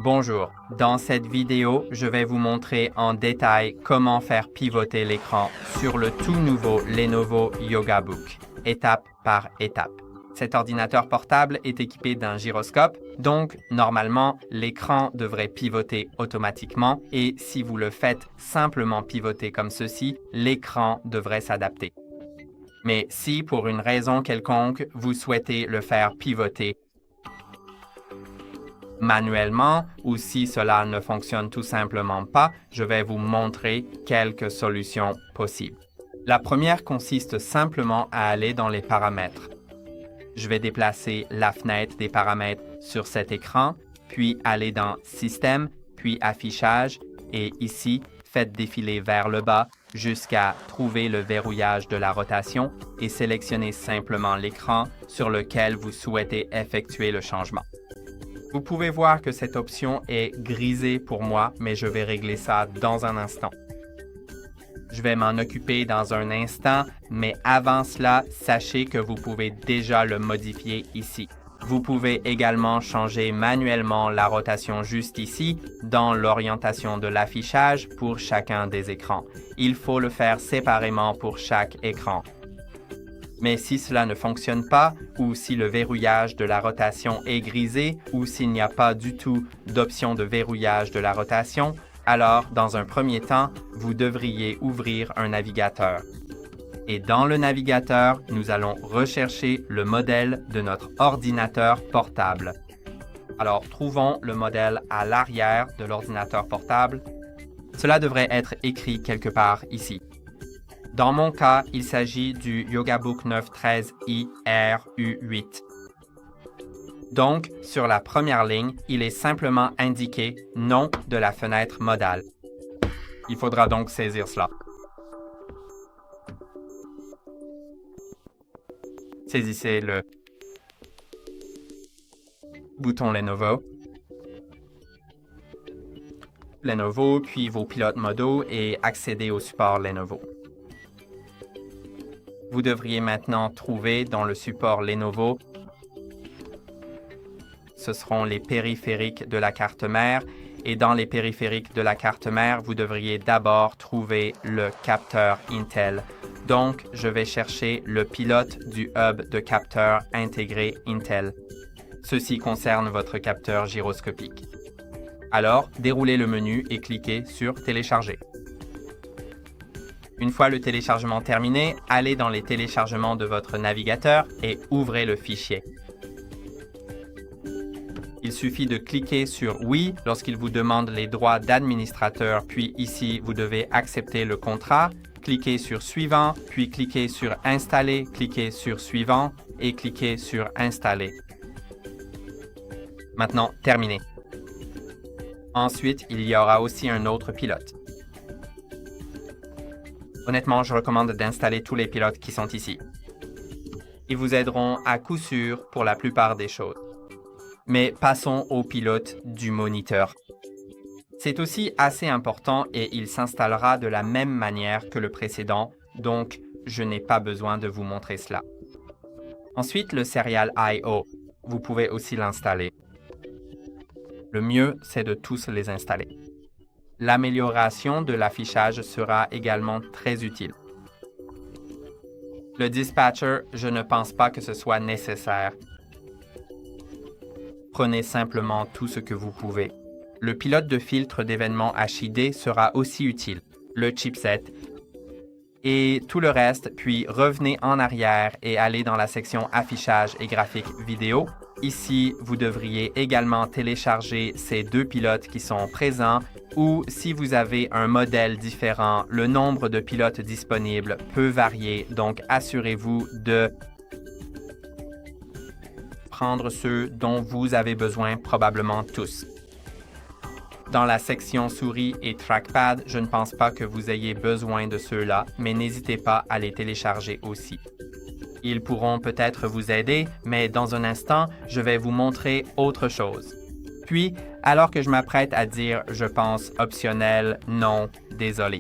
Bonjour, dans cette vidéo, je vais vous montrer en détail comment faire pivoter l'écran sur le tout nouveau Lenovo YogaBook, étape par étape. Cet ordinateur portable est équipé d'un gyroscope, donc normalement, l'écran devrait pivoter automatiquement et si vous le faites simplement pivoter comme ceci, l'écran devrait s'adapter. Mais si pour une raison quelconque, vous souhaitez le faire pivoter manuellement ou si cela ne fonctionne tout simplement pas, je vais vous montrer quelques solutions possibles. La première consiste simplement à aller dans les paramètres. Je vais déplacer la fenêtre des paramètres sur cet écran, puis aller dans Système, puis Affichage, et ici, faites défiler vers le bas jusqu'à trouver le verrouillage de la rotation et sélectionnez simplement l'écran sur lequel vous souhaitez effectuer le changement. Vous pouvez voir que cette option est grisée pour moi, mais je vais régler ça dans un instant. Je vais m'en occuper dans un instant, mais avant cela, sachez que vous pouvez déjà le modifier ici. Vous pouvez également changer manuellement la rotation juste ici, dans l'orientation de l'affichage pour chacun des écrans. Il faut le faire séparément pour chaque écran. Mais si cela ne fonctionne pas, ou si le verrouillage de la rotation est grisé, ou s'il n'y a pas du tout d'option de verrouillage de la rotation, alors, dans un premier temps, vous devriez ouvrir un navigateur. Et dans le navigateur, nous allons rechercher le modèle de notre ordinateur portable. Alors, trouvons le modèle à l'arrière de l'ordinateur portable. Cela devrait être écrit quelque part ici. Dans mon cas, il s'agit du YogaBook 913i RU8. Donc, sur la première ligne, il est simplement indiqué « Nom de la fenêtre modale ». Il faudra donc saisir cela. Saisissez le bouton Lenovo, puis vos pilotes modaux et accédez au support Lenovo. Vous devriez maintenant trouver dans le support Lenovo, ce seront les périphériques de la carte mère et dans les périphériques de la carte mère, vous devriez d'abord trouver le capteur Intel. Donc, je vais chercher le pilote du hub de capteur intégré Intel. Ceci concerne votre capteur gyroscopique. Alors, déroulez le menu et cliquez sur Télécharger. Une fois le téléchargement terminé, allez dans les téléchargements de votre navigateur et ouvrez le fichier. Il suffit de cliquer sur « Oui » lorsqu'il vous demande les droits d'administrateur, puis ici, vous devez accepter le contrat. Cliquez sur « Suivant », puis cliquez sur « Installer », cliquez sur « Suivant » et cliquez sur « Installer ». Maintenant, terminé. Ensuite, il y aura aussi un autre pilote. Honnêtement, je recommande d'installer tous les pilotes qui sont ici. Ils vous aideront à coup sûr pour la plupart des choses. Mais passons au pilote du moniteur. C'est aussi assez important et il s'installera de la même manière que le précédent, donc je n'ai pas besoin de vous montrer cela. Ensuite, le Serial I/O. Vous pouvez aussi l'installer. Le mieux, c'est de tous les installer. L'amélioration de l'affichage sera également très utile. Le dispatcher, je ne pense pas que ce soit nécessaire. Prenez simplement tout ce que vous pouvez. Le pilote de filtre d'événements HID sera aussi utile, le chipset et tout le reste, puis revenez en arrière et allez dans la section Affichage et graphique vidéo. Ici, vous devriez également télécharger ces deux pilotes qui sont présents ou si vous avez un modèle différent, le nombre de pilotes disponibles peut varier, donc assurez-vous de prendre ceux dont vous avez besoin, probablement tous. Dans la section souris et trackpad, je ne pense pas que vous ayez besoin de ceux-là, mais n'hésitez pas à les télécharger aussi. Ils pourront peut-être vous aider, mais dans un instant, je vais vous montrer autre chose. Puis, alors que je m'apprête à dire « je pense optionnel, non, désolé ».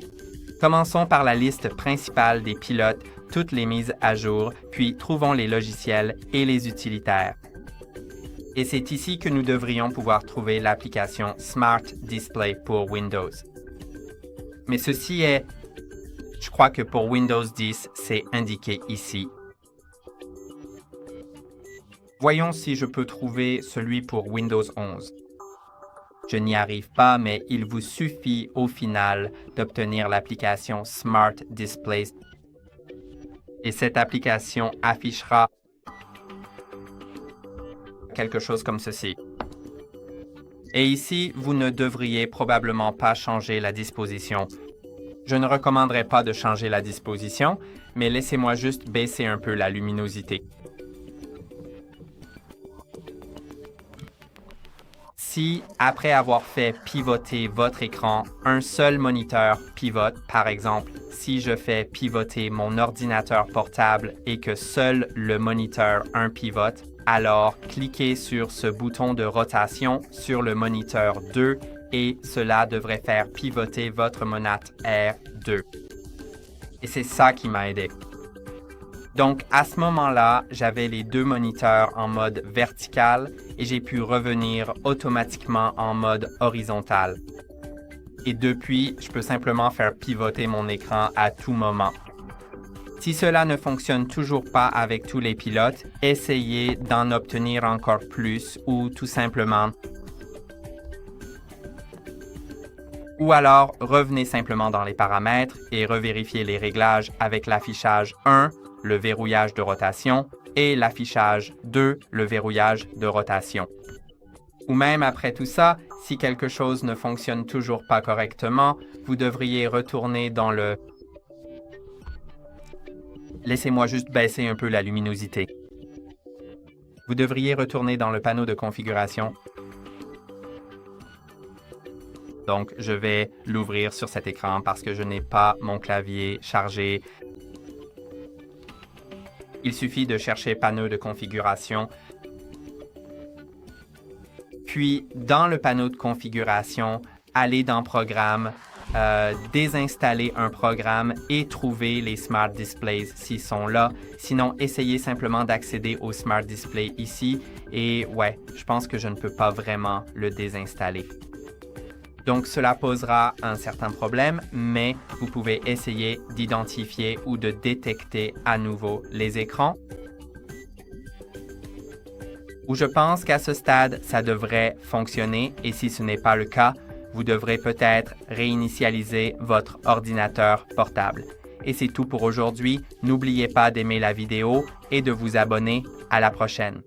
Commençons par la liste principale des pilotes, toutes les mises à jour, puis trouvons les logiciels et les utilitaires. Et c'est ici que nous devrions pouvoir trouver l'application Smart Display pour Windows. Mais ceci est, je crois que pour Windows 10, c'est indiqué ici. Voyons si je peux trouver celui pour Windows 11. Je n'y arrive pas, mais il vous suffit au final d'obtenir l'application Smart Display. Et cette application affichera quelque chose comme ceci. Et ici, vous ne devriez probablement pas changer la disposition. Je ne recommanderais pas de changer la disposition, mais laissez-moi juste baisser un peu la luminosité. Si, après avoir fait pivoter votre écran, un seul moniteur pivote, par exemple, si je fais pivoter mon ordinateur portable et que seul le moniteur 1 pivote, alors cliquez sur ce bouton de rotation sur le moniteur 2 et cela devrait faire pivoter votre monite R2. Et c'est ça qui m'a aidé. Donc, à ce moment-là, j'avais les deux moniteurs en mode vertical et j'ai pu revenir automatiquement en mode horizontal. Et depuis, je peux simplement faire pivoter mon écran à tout moment. Si cela ne fonctionne toujours pas avec tous les pilotes, essayez d'en obtenir encore plus ou tout simplement. Ou alors, revenez simplement dans les paramètres et revérifiez les réglages avec l'affichage 1, le verrouillage de rotation, et l'affichage 2, le verrouillage de rotation. Ou même après tout ça, si quelque chose ne fonctionne toujours pas correctement, vous devriez retourner dans le... Laissez-moi juste baisser un peu la luminosité. Vous devriez retourner dans le panneau de configuration. Donc, je vais l'ouvrir sur cet écran parce que je n'ai pas mon clavier chargé. Il suffit de chercher panneau de configuration. Puis, dans le panneau de configuration, allez dans Programme, désinstaller un programme et trouver les Smart Displays s'ils sont là. Sinon, essayez simplement d'accéder au Smart Display ici. Et ouais, je pense que je ne peux pas vraiment le désinstaller. Donc, cela posera un certain problème, mais vous pouvez essayer d'identifier ou de détecter à nouveau les écrans. Ou je pense qu'à ce stade, ça devrait fonctionner et si ce n'est pas le cas, vous devrez peut-être réinitialiser votre ordinateur portable. Et c'est tout pour aujourd'hui. N'oubliez pas d'aimer la vidéo et de vous abonner. À la prochaine.